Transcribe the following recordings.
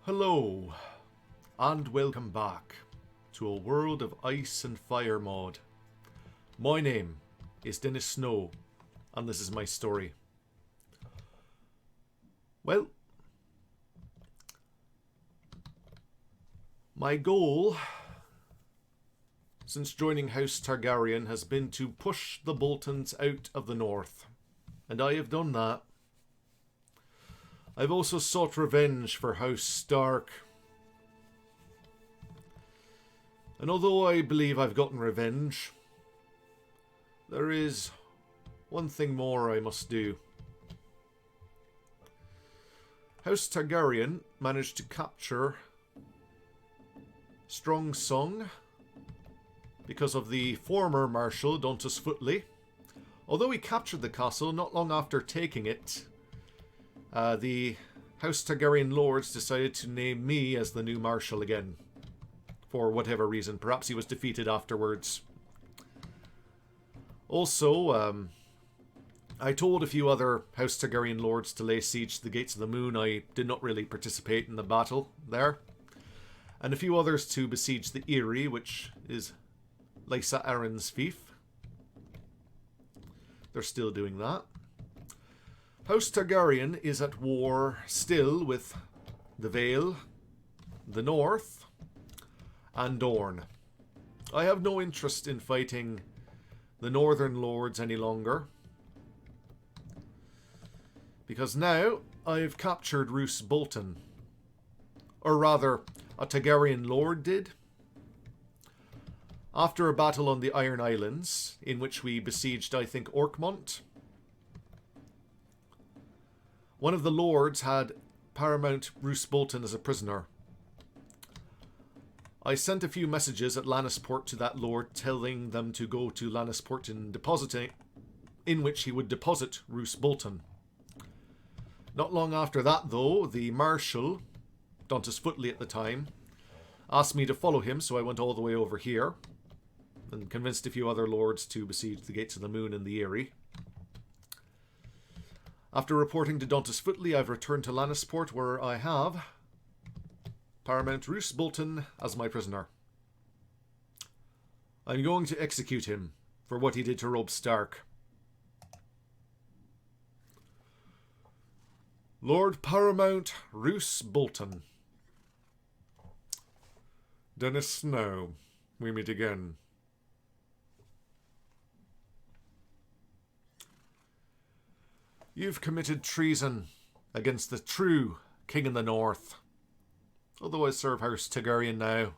Hello, and welcome back to a World of Ice and Fire mod. My name is Dennis Snow, and this is my story. Well, my goal since joining House Targaryen has been to push the Boltons out of the north, and I have done that. I've also sought revenge for House Stark. And although I believe I've gotten revenge, there is one thing more I must do. House Targaryen managed to capture Strong Song because of the former Marshal Dontos Footly. Although he captured the castle, not long after taking it, the House Targaryen lords decided to name me as the new Marshal again. For whatever reason. Perhaps he was defeated afterwards. Also, I told a few other House Targaryen lords to lay siege to the Gates of the Moon. I did not really participate in the battle there. And a few others to besiege the Eyrie, which is Lysa Arryn's fief. They're still doing that. House Targaryen is at war still with the Vale, the North, and Dorne. I have no interest in fighting the Northern Lords any longer, because now I've captured Roose Bolton. Or rather, a Targaryen Lord did. After a battle on the Iron Islands, in which we besieged, I think, Orkmont, one of the lords had Paramount Roose Bolton as a prisoner. I sent a few messages at Lannisport to that lord, telling them to go to Lannisport and depositing, in which he would deposit Roose Bolton. Not long after that, though, the Marshal, Dontos Footly at the time, asked me to follow him, so I went all the way over here and convinced a few other lords to besiege the Gates of the Moon and the Eyrie. After reporting to Dontos Footly, I've returned to Lannisport, where I have Paramount Roose Bolton as my prisoner. I'm going to execute him for what he did to Robb Stark. Lord Paramount Roose Bolton. Dennis Snow, we meet again. You've committed treason against the true King in the North. Although I serve House Targaryen now,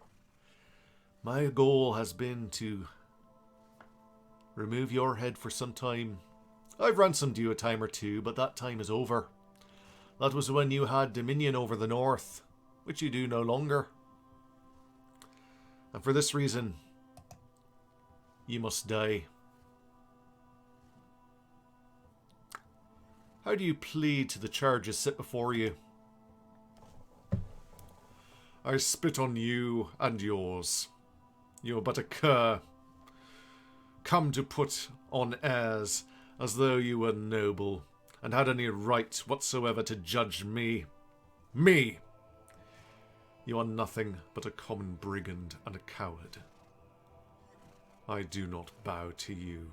my goal has been to remove your head for some time. I've ransomed you a time or two, but that time is over. That was when you had dominion over the North, which you do no longer. And for this reason, you must die. How do you plead to the charges set before you? I spit on you and yours. You are but a cur, come to put on airs as though you were noble, and had any right whatsoever to judge me. Me! You are nothing but a common brigand and a coward. I do not bow to you.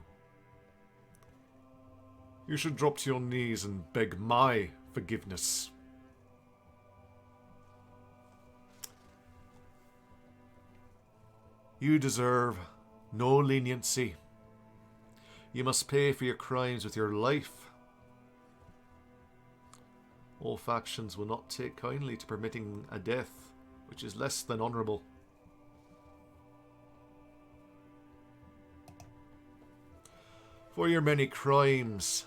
You should drop to your knees and beg my forgiveness. You deserve no leniency. You must pay for your crimes with your life. All factions will not take kindly to permitting a death which is less than honourable. For your many crimes,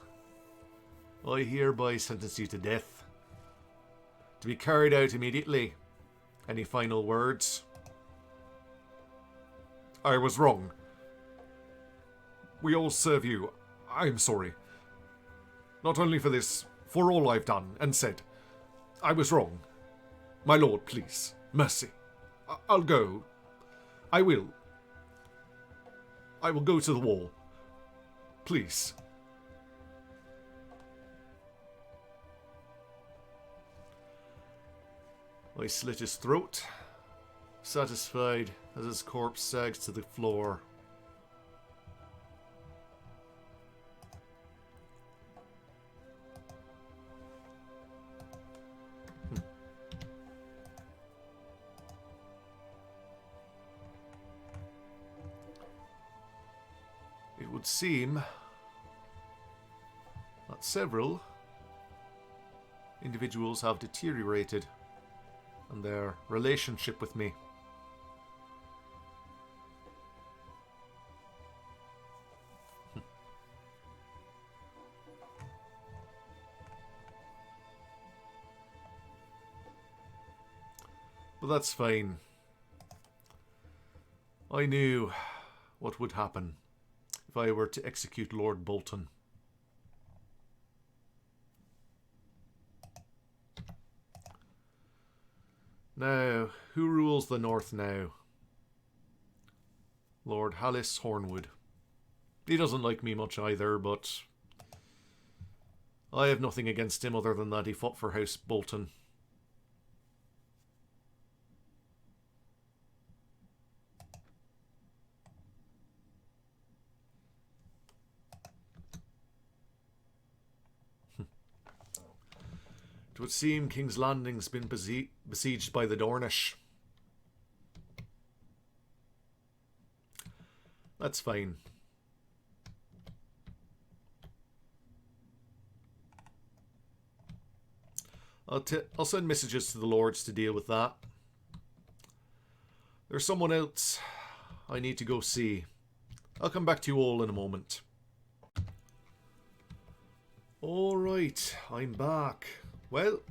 I hereby sentence you to death, to be carried out immediately. Any final words? I was wrong. We all serve you. I'm sorry. Not only for this, for all I've done and said. I was wrong. My lord, please. Mercy. I'll go. I will. I will go to the wall. Please. I slit his throat, satisfied as his corpse sags to the floor. It would seem that several individuals have deteriorated in their relationship with me. But that's fine. I knew what would happen if I were to execute Lord Bolton. Now, who rules the north now? Lord Hallis Hornwood. He doesn't like me much either, but I have nothing against him other than that he fought for House Bolton. It would seem King's Landing's been besieged by the Dornish. That's fine. I'll send messages to the lords to deal with that. There's someone else I need to go see. I'll come back to you all in a moment. Alright, I'm back. Well,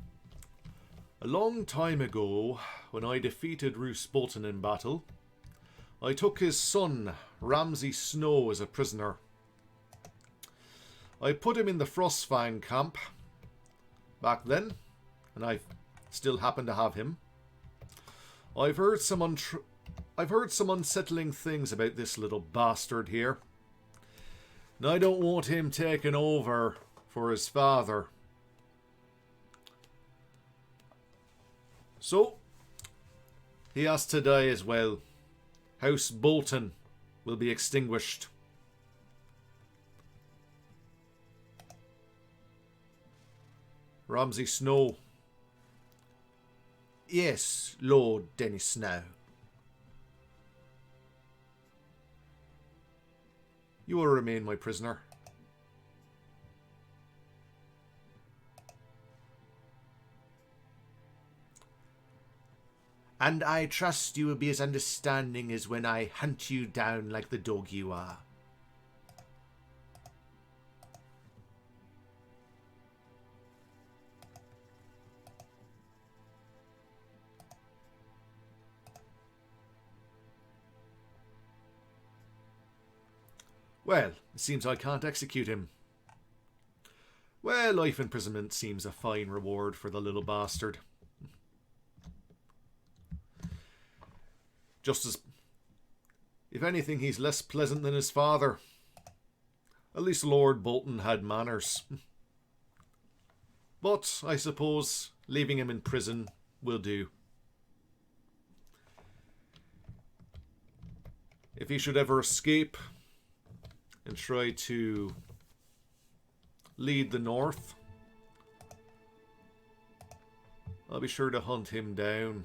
a long time ago, when I defeated Roose Bolton in battle, I took his son, Ramsay Snow, as a prisoner. I put him in the Frostfang camp back then, and I still happen to have him. I've heard some unsettling things about this little bastard here, and I don't want him taken over for his father. So, he has to die as well. House Bolton will be extinguished. Ramsay Snow. Yes, Lord Dennis Snow. You will remain my prisoner. And I trust you will be as understanding as when I hunt you down like the dog you are. Well, it seems I can't execute him. Well, life imprisonment seems a fine reward for the little bastard. Just as, if anything, he's less pleasant than his father. At least Lord Bolton had manners. But I suppose leaving him in prison will do. If he should ever escape and try to lead the north, I'll be sure to hunt him down.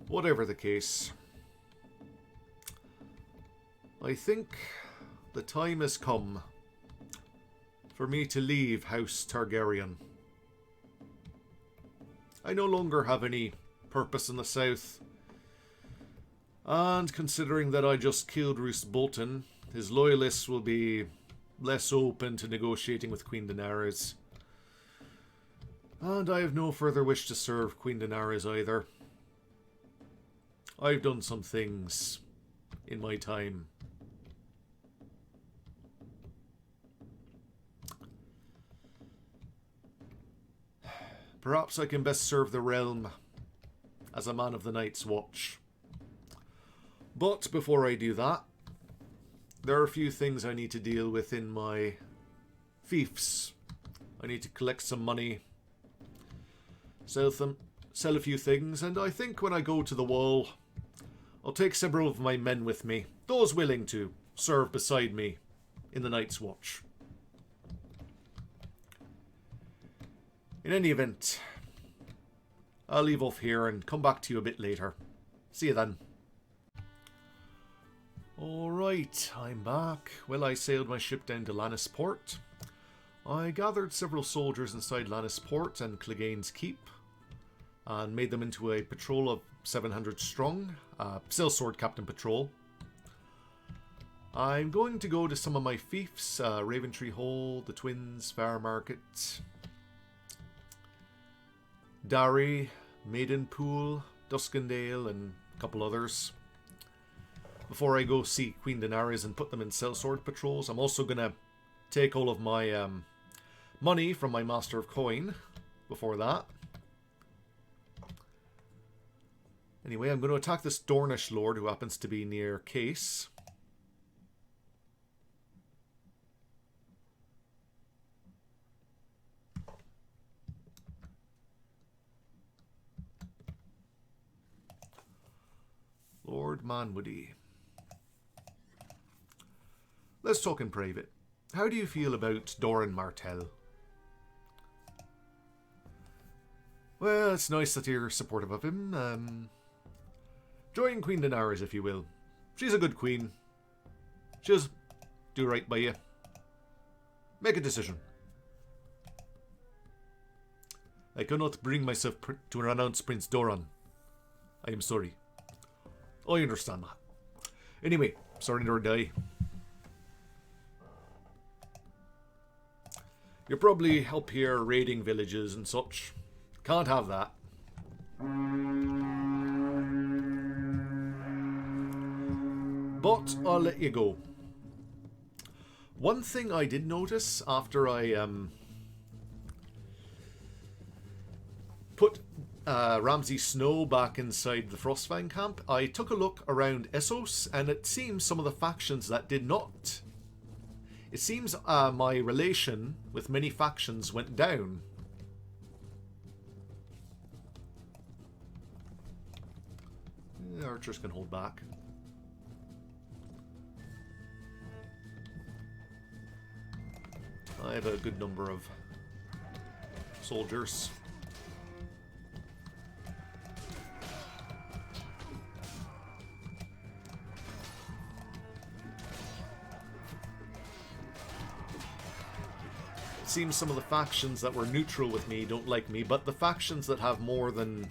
Whatever the case, I think the time has come for me to leave House Targaryen. I no longer have any purpose in the south, and considering that I just killed Roose Bolton, his loyalists will be less open to negotiating with Queen Daenerys. And I have no further wish to serve Queen Daenerys either. I've done some things in my time. Perhaps I can best serve the realm as a man of the Night's Watch. But before I do that, there are a few things I need to deal with in my fiefs. I need to collect some money, sell a few things, and I think when I go to the wall, I'll take several of my men with me, those willing to serve beside me in the Night's Watch. In any event, I'll leave off here and come back to you a bit later. See you then. Alright, I'm back. Well, I sailed my ship down to Lannisport. I gathered several soldiers inside Lannisport and Clegane's Keep, and made them into a patrol of 700 strong, sellsword captain patrol. I'm going to go to some of my fiefs, Raventree Hall, the Twins, Fair Market, Darry, Maidenpool, Duskendale, and a couple others. Before I go see Queen Daenerys and put them in sellsword patrols, I'm also going to take all of my money from my Master of Coin before that. Anyway, I'm going to attack this Dornish Lord who happens to be near Case. Lord Manwoody. Let's talk in private. How do you feel about Doran Martell? Well, it's nice that you're supportive of him. Join Queen Daenerys, if you will. She's a good queen. She'll do right by you. Make a decision. I cannot bring myself to renounce Prince Doran. I am sorry. I understand that. Anyway, surrender or die. You're probably up here raiding villages and such. Can't have that. But I'll let you go. One thing I did notice after I put Ramsay Snow back inside the Frostfang camp, I took a look around Essos, and it seems some of the factions that did not. It seems my relation with many factions went down. Archers can hold back. I have a good number of soldiers. It seems some of the factions that were neutral with me don't like me, but the factions that have more than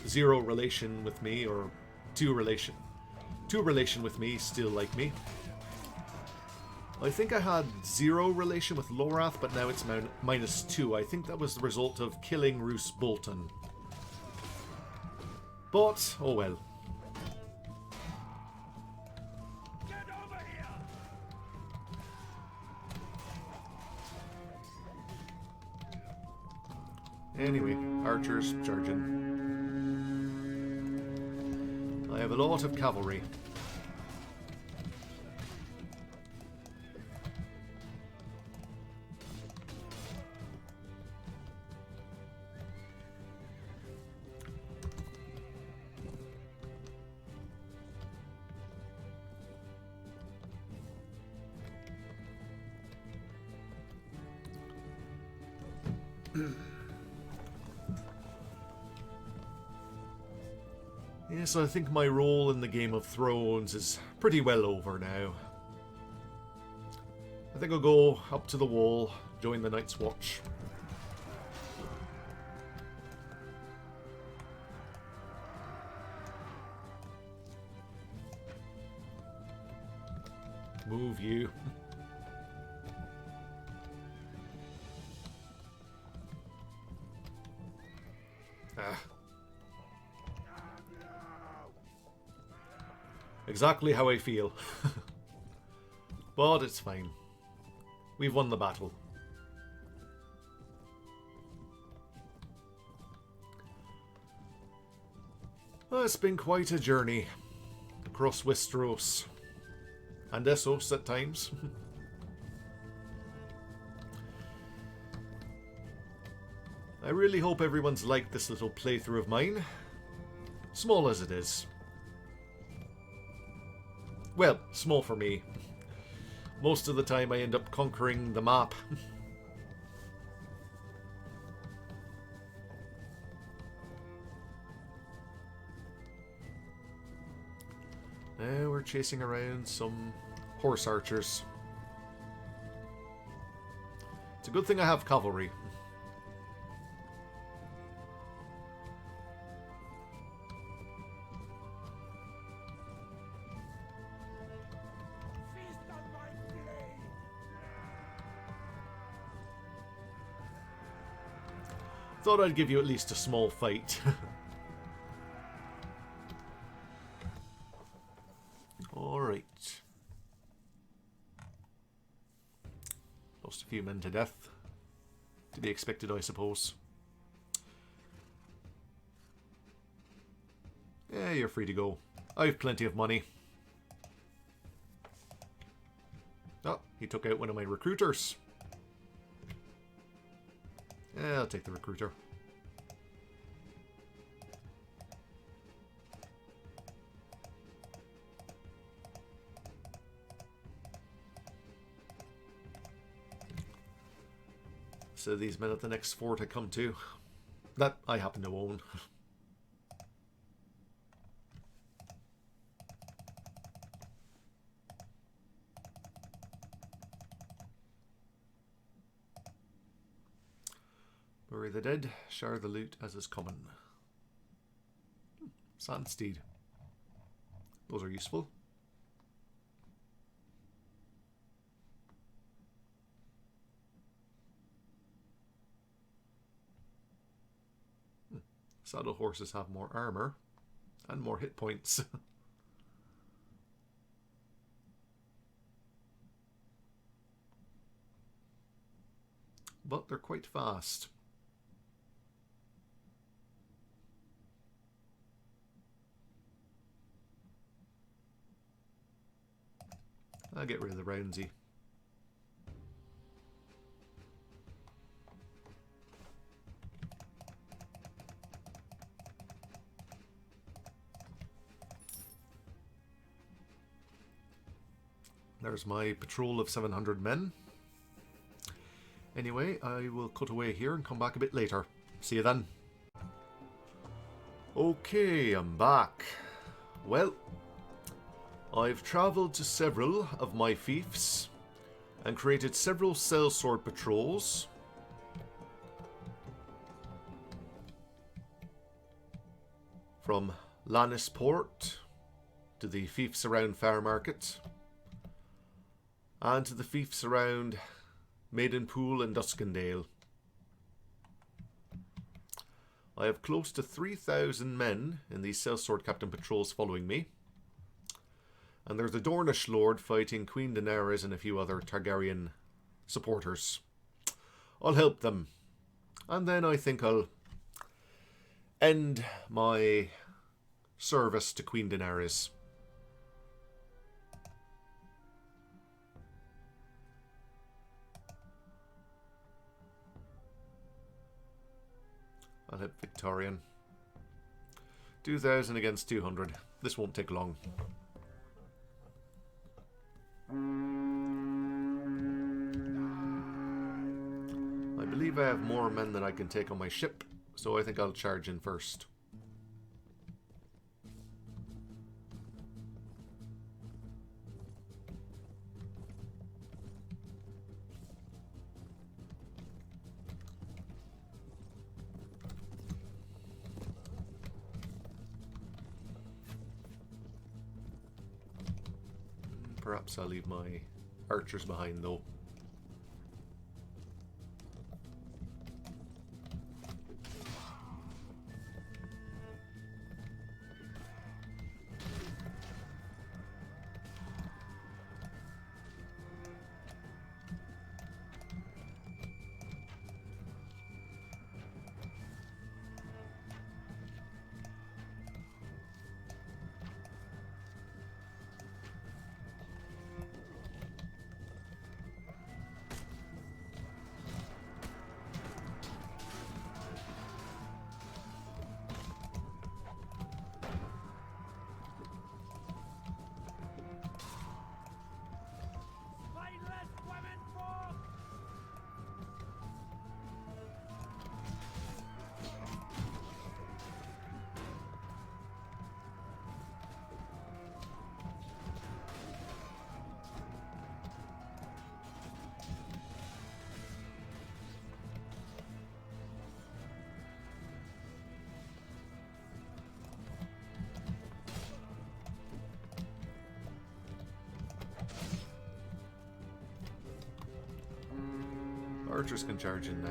0 relation with me, or 2 relation with me, still like me. I think I had 0 relation with Lorath, but now it's -2. I think that was the result of killing Roose Bolton. But, oh well. Get over here! Anyway, archers charging. I have a lot of cavalry. Yes, I think my role in the Game of Thrones is pretty well over now. I think I'll go up to the wall, join the Night's Watch. Move you. Exactly how I feel. But it's fine. We've won the battle. Well, it's been quite a journey across Westeros. And Essos at times. I really hope everyone's liked this little playthrough of mine. Small as it is. Well, small for me. Most of the time I end up conquering the map. Now we're chasing around some horse archers. It's a good thing I have cavalry. Feast on my blade! Thought I'd give you at least a small fight. Alright. Lost a few men to death. To be expected, I suppose. Yeah, you're free to go. I've plenty of money. Oh, he took out one of my recruiters. Yeah, I'll take the recruiter. So these men at the next fort I come to, that I happen to own. Bury the dead, share the loot as is common. Sandsteed. Those are useful. Saddle horses have more armor and more hit points. But they're quite fast. I'll get rid of the Roundsy. There's my patrol of 700 men. Anyway, I will cut away here and come back a bit later. See you then. Okay, I'm back. Well, I've travelled to several of my fiefs and created several sellsword patrols. From Lannisport to the fiefs around Fairmarket and to the fiefs around Maidenpool and Duskendale. I have close to 3,000 men in these sellsword captain patrols following me. And there's the Dornish Lord fighting Queen Daenerys and a few other Targaryen supporters. I'll help them. And then I think I'll end my service to Queen Daenerys. I'll hit Victorian. 2,000 against 200. This won't take long. I believe I have more men than I can take on my ship, so I think I'll charge in first. Perhaps I'll leave my archers behind though. archers can charge in now.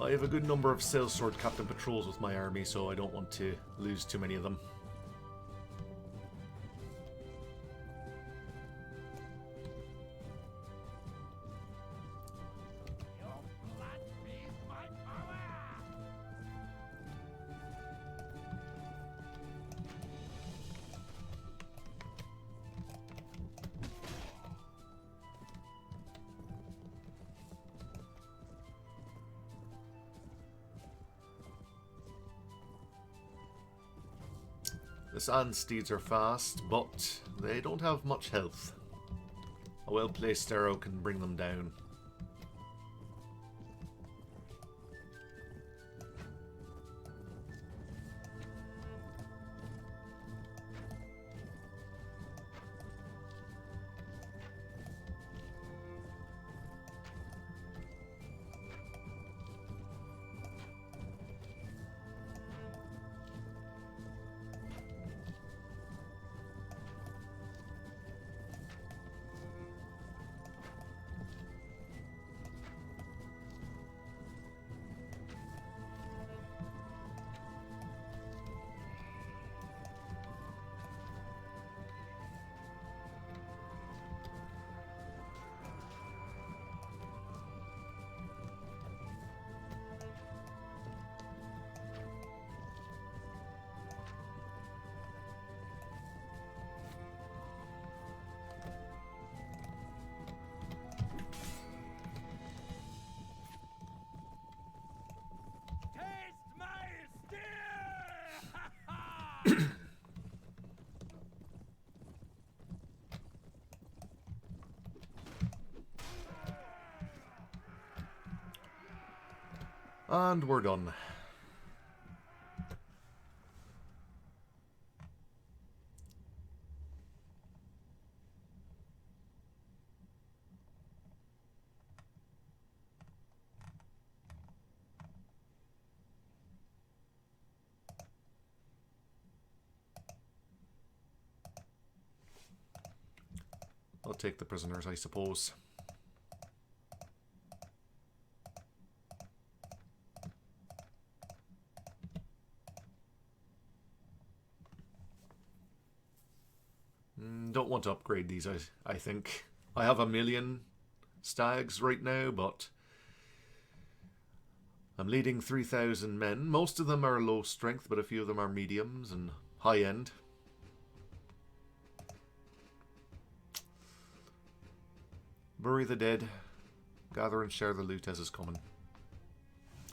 I have a good number of sellsword captain patrols with my army, so I don't want to lose too many of them. The sand steeds are fast, but they don't have much health. A well-placed arrow can bring them down. And we're done. I'll take the prisoners, I suppose. Don't want to upgrade these, I think. I have 1,000,000 stags right now, but I'm leading 3,000 men. Most of them are low strength, but a few of them are mediums and high end. Bury the dead. Gather and share the loot as is coming.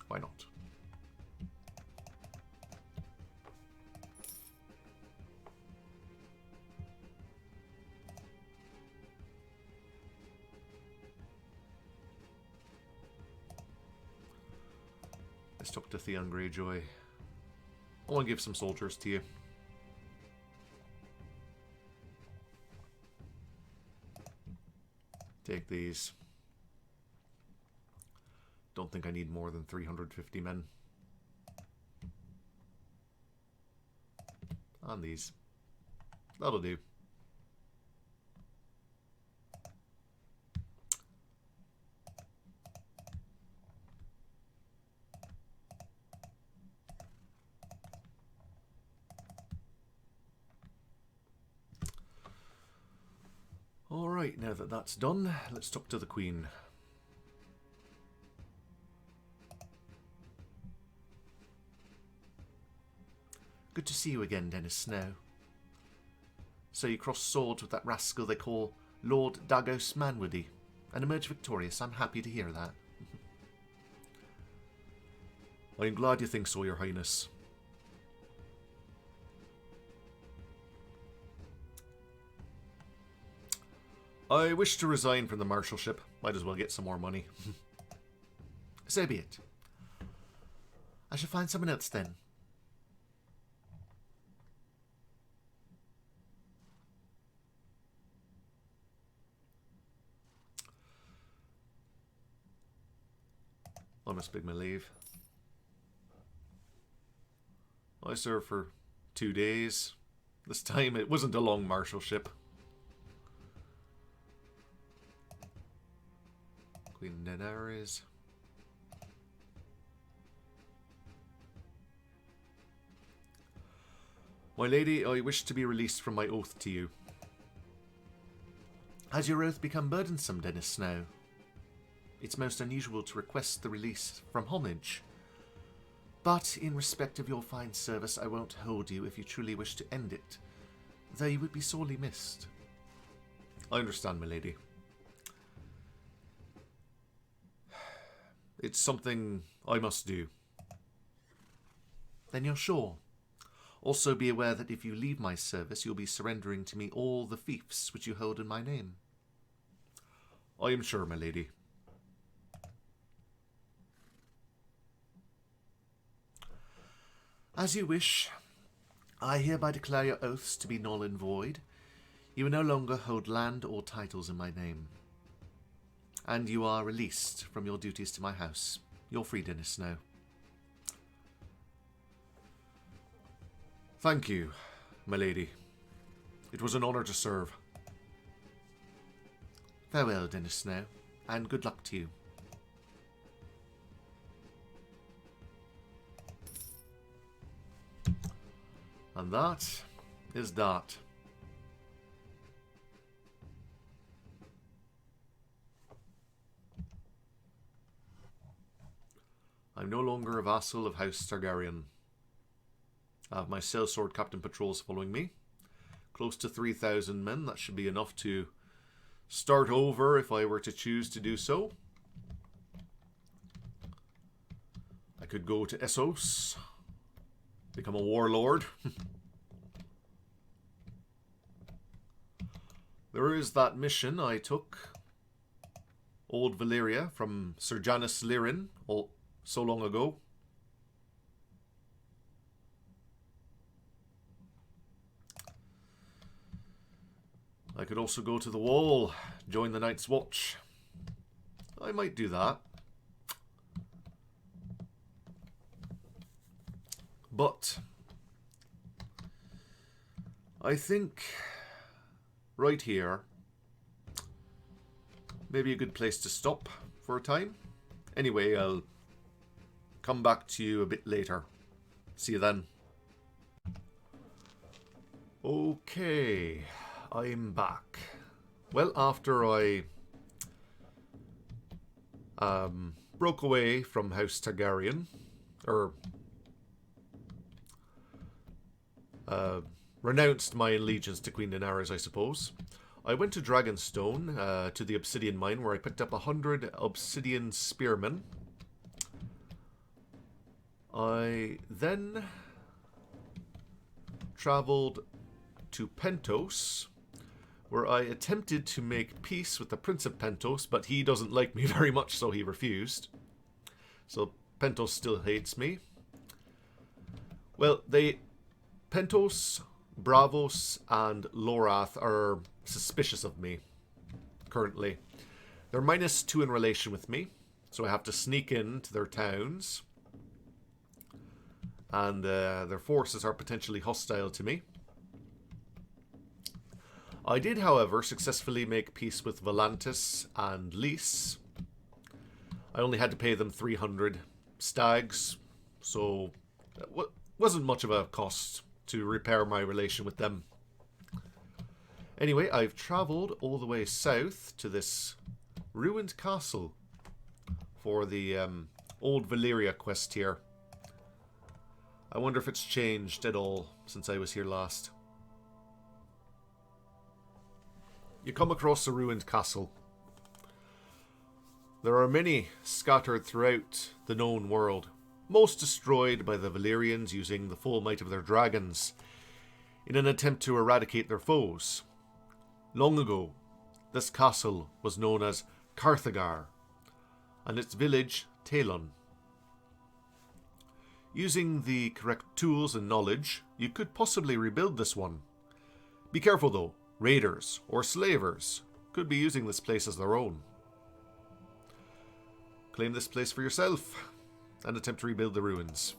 Why not? Let's talk to Theon Greyjoy. I want to give some soldiers to you. Take these. Don't think I need more than 350 men. And these. That'll do. Alright, now that that's done, let's talk to the Queen. Good to see you again, Dennis Snow. So you crossed swords with that rascal they call Lord Dagos Manwoody and emerged victorious. I'm happy to hear that. I'm glad you think so, Your Highness. I wish to resign from the marshalship. Might as well get some more money. So be it. I shall find someone else then. I must take my leave. I served for 2 days. This time it wasn't a long marshalship. Queen Daenerys. My lady, I wish to be released from my oath to you. Has your oath become burdensome, Dennis Snow? It's most unusual to request the release from homage. But in respect of your fine service, I won't hold you if you truly wish to end it, though you would be sorely missed. I understand, my lady. It's something I must do. Then you're sure. Also be aware that if you leave my service, you'll be surrendering to me all the fiefs which you hold in my name. I am sure, my lady. As you wish. I hereby declare your oaths to be null and void. You will no longer hold land or titles in my name. And you are released from your duties to my house. You're free, Dennis Snow. Thank you, my lady. It was an honour to serve. Farewell, Dennis Snow, and good luck to you. And that is that. I'm no longer a vassal of House Targaryen. I have my sellsword captain patrols following me. Close to 3,000 men. That should be enough to start over if I were to choose to do so. I could go to Essos. Become a warlord. There is that mission I took. Old Valyria from Ser Janis Lyren so long ago. I could also go to the wall, join the Night's Watch. I might do that. But I think right here maybe a good place to stop for a time. Anyway, I'll come back to you a bit later. See you then. Okay, I'm back. Well, after I broke away from House Targaryen, or renounced my allegiance to Queen Daenerys, I suppose, I went to Dragonstone, to the obsidian mine, where I picked up 100 obsidian spearmen. I then travelled to Pentos, where I attempted to make peace with the Prince of Pentos, but he doesn't like me very much, so he refused. So Pentos still hates me. Well, Pentos, Braavos, and Lorath are suspicious of me, currently. They're -2 in relation with me, so I have to sneak into their towns. And their forces are potentially hostile to me. I did, however, successfully make peace with Volantis and Lys. I only had to pay them 300 stags, so it wasn't much of a cost to repair my relation with them. Anyway, I've travelled all the way south to this ruined castle for the Old Valyria quest here. I wonder if it's changed at all since I was here last. You come across a ruined castle. There are many scattered throughout the known world, most destroyed by the Valyrians using the full might of their dragons in an attempt to eradicate their foes. Long ago, this castle was known as Carthagar, and its village Talon. Using the correct tools and knowledge, you could possibly rebuild this one. Be careful though, raiders or slavers could be using this place as their own. Claim this place for yourself and attempt to rebuild the ruins.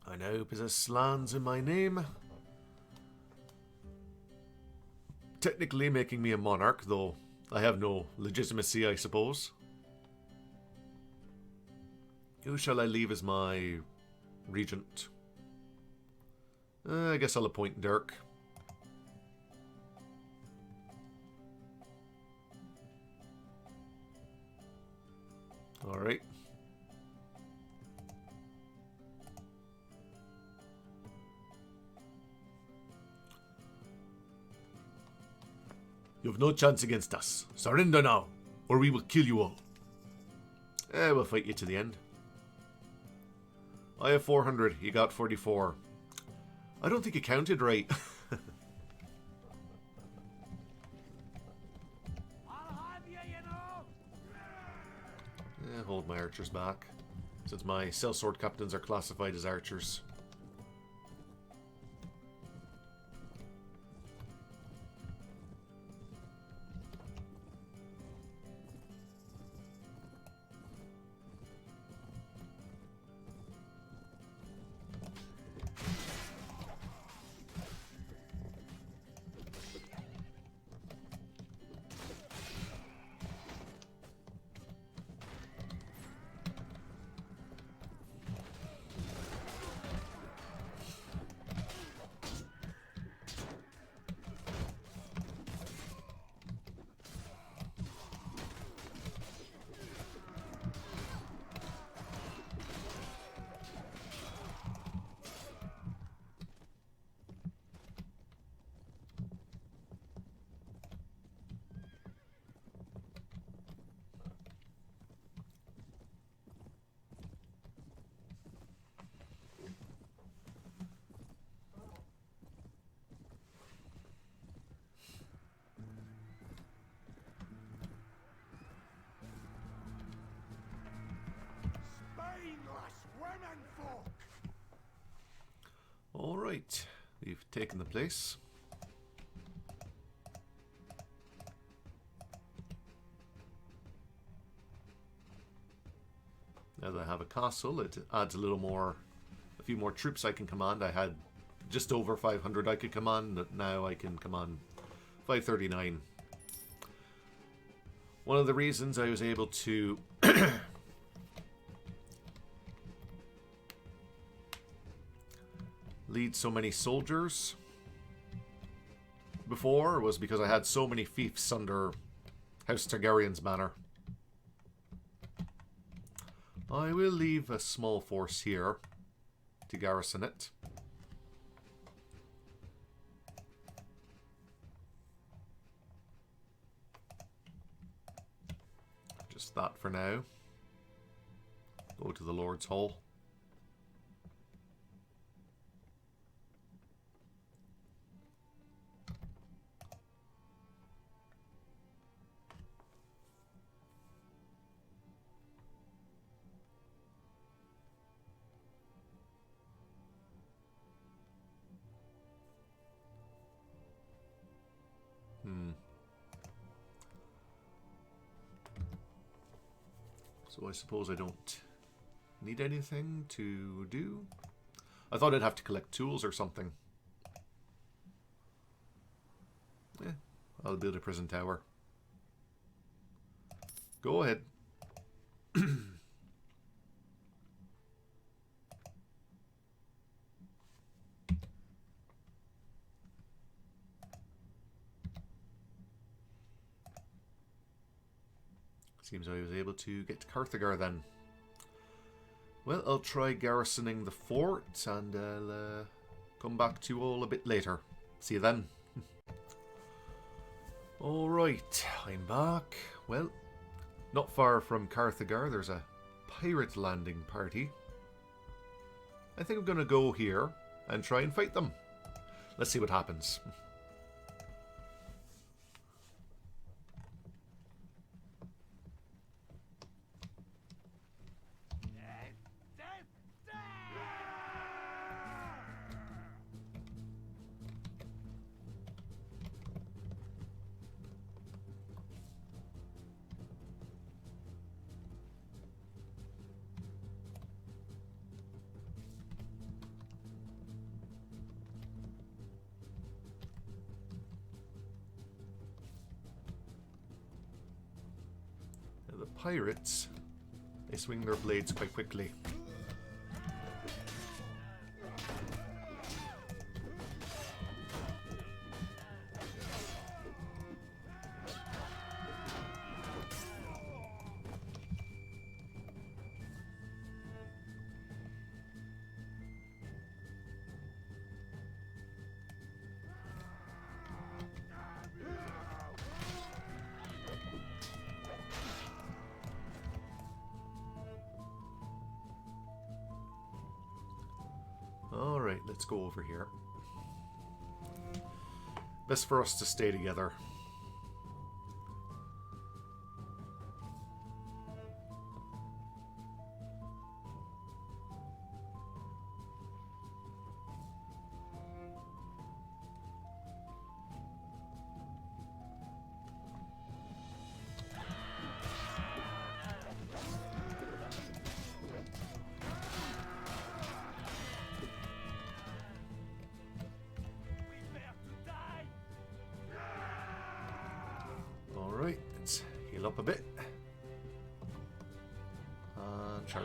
I now possess lands in my name. Technically making me a monarch, though I have no legitimacy, I suppose. Who shall I leave as my regent? I guess I'll appoint Dirk. Alright. You have no chance against us. Surrender now, or we will kill you all. We'll fight you to the end. I have 400, you got 44. I don't think you counted right. Hold my archers back, since my sellsword captains are classified as archers. Alright, we've taken the place. Now that I have a castle, it adds a few more troops I can command. I had just over 500 I could command, but now I can command 539. One of the reasons I was able to lead so many soldiers before was because I had so many fiefs under House Targaryen's banner. I will leave a small force here to garrison it. Just that for now. Go to the Lord's Hall. So I suppose I don't need anything to do. I thought I'd have to collect tools or something. I'll build a prison tower. Go ahead. Seems I was able to get to Carthagar then. Well, I'll try garrisoning the fort and I'll come back to you all a bit later. See you then. Alright, I'm back. Well, not far from Carthagar there's a pirate landing party. I think I'm going to go here and try and fight them. Let's see what happens. pirates, they swing their blades quite quickly. Alright, let's go over here. Best for us to stay together. Alright, let's heal up a bit. And charge.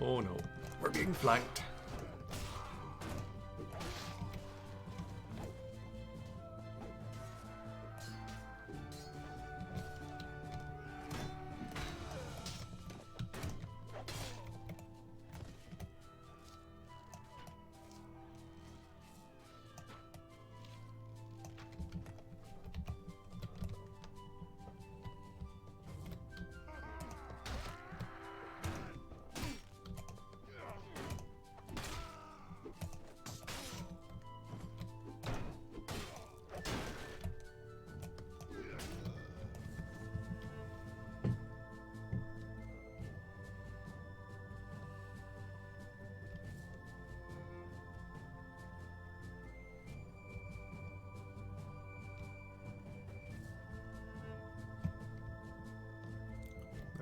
Oh no, we're being flanked.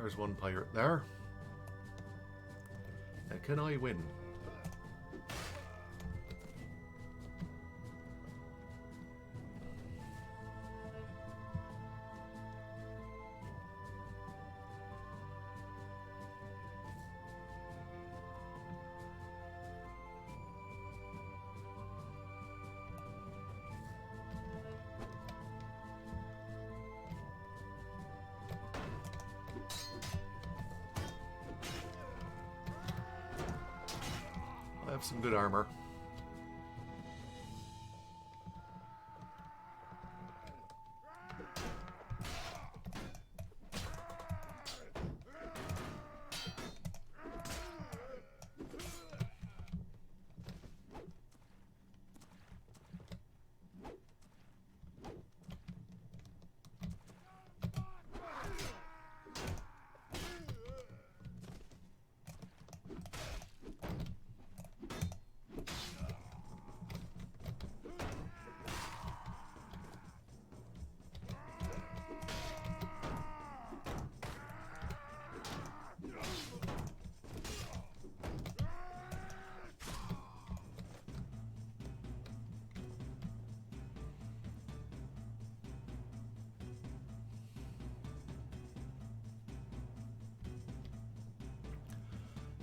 There's one pirate there. Now, can I win? I have some good armor.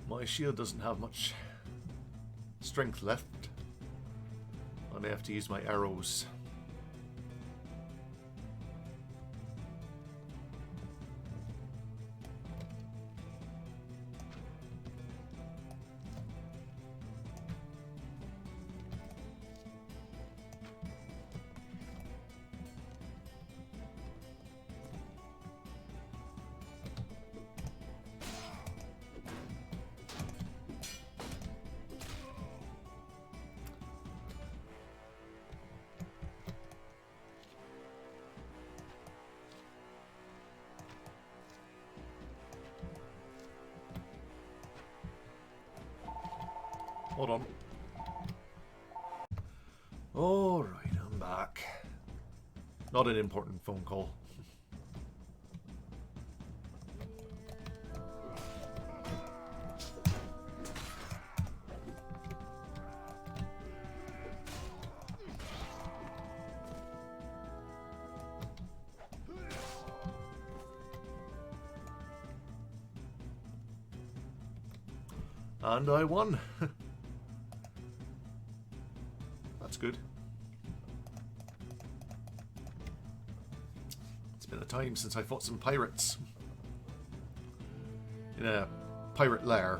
My shield doesn't have much strength left. I may have to use my arrows. Hold on. Not an important phone call. And I won. That's good. It's been a time since I fought some pirates. In a pirate lair.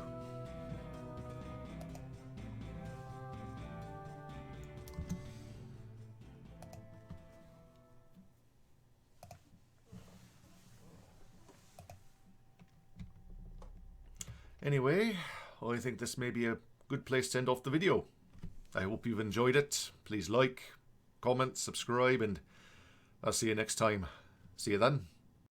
Anyway, I think this may be a good place to end off the video. I hope you've enjoyed it. Please like, comment, subscribe, and I'll see you next time. See you then.